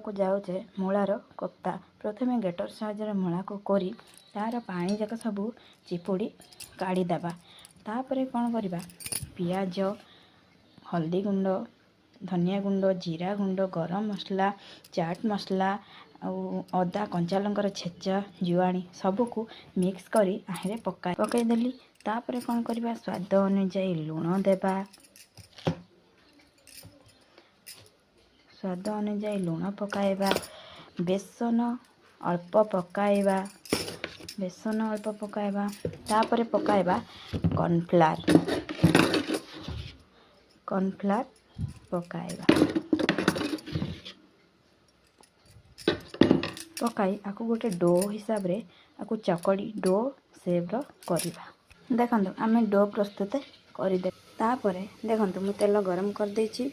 को जाऊे मूलार कोफ्ता। प्रथमे गेटर साहाय्य मूला को कोरी तार पानी जाक सब चिपुड़ी काढ़ीदेवा। तापर कौन करवा पियाज हल्दी गुंड धनिया गुंड जीरा गुंड गरम मसला चाट मसला अदा कंचा लंकार छेचा जुआणी सबको मिक्स करी आहरे पकईदेली। तापर कौन करवा स्वाद अनुजाई लुण देवा। स्वाद अनुजाई लुण पकाइबा। बेसन अल्प पकाइबा। बेसन अल्प पकाइबा। तापर पकाइबा कॉर्नफ्लावर पकाइबा। पकाई आकु गोटे डो हिसाब रे आकु चकड़ी डो सेप करवा। देखंतु आमे डो प्रस्तुत करदे। तापर देखंतु मु तेल गरम कर देछि।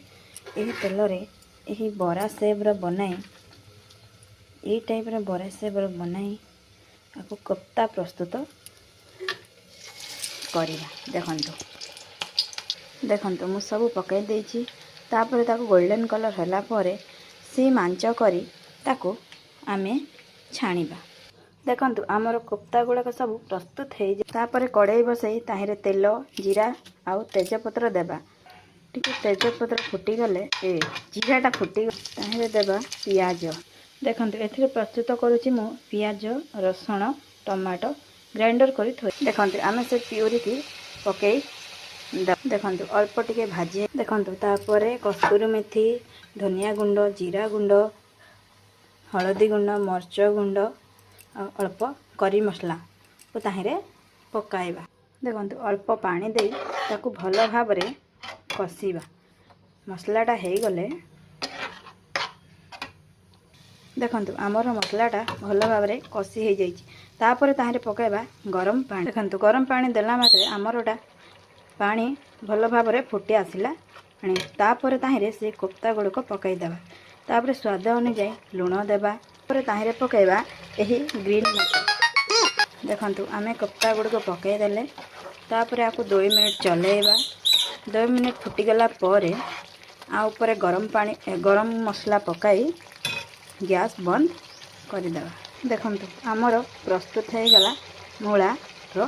एही तेल रे एही बरा सेप रो बनाई ए टाइप रो बरा सेप रो बनाई आकु कोफ्ता प्रस्तुत करवा। देखंतु मु सब पकाई देछि। तापर ताकु गोल्डन कलर होला परे सी मांच करी ताकु आमे छाणीबा। देखंतु आमर कोफ्ता गुड़ाक सब प्रस्तुत हो जाए। तापर कड़ाई बसई ताहिरे तेल जीरा आउ तेजपत्र देबा। टिके तेजपत्र फुटी गले जीराटा फुटी ताहिरे देबा पियाज। देखंतु एथिरे प्रस्तुत करूची मु पियाज रसुण टमाटो ग्राइंडर करी थोई। देखंतु आमे से प्यूरी की पकई देखंतु अल्प टिके भाजी। देखंतु तापर कस्तूरी मेथी धनिया गुंड जीरा गुंड हळदी गुंड मर्च गुंड अल्प करी मसला को ताहिरे पकाइबा। देखंतु अल्प पानी दे ताकु भल भाव रे कसीबा। मसलाटा हे गले देखंतु आमर मसलाटा भल भाव रे कसी हे जाइछि। तापर ताहिरे पकाइबा गरम पानी। देखंतु गरम पानी देला मात्रे आमरटा पानी भल भाव रे फुटी आसिला। तापर ताहिरे से कोफ्ता गुड़क पकाई देबा। तापर स्वाद अनुजाई लुण देबा। तापर ताहिरे पकाइबा एही ग्रीन मसाला। देखंतु आमे कोफ्ता गुड़क पकाई देले। तापर आकु 2 मिनिट चलेइबा। 2 मिनिट फुटी गला परे आ ऊपर गरम मसला पकाई गैस बंद कर देबा। देखंतु आमर प्रस्तुत हो गला मूला रो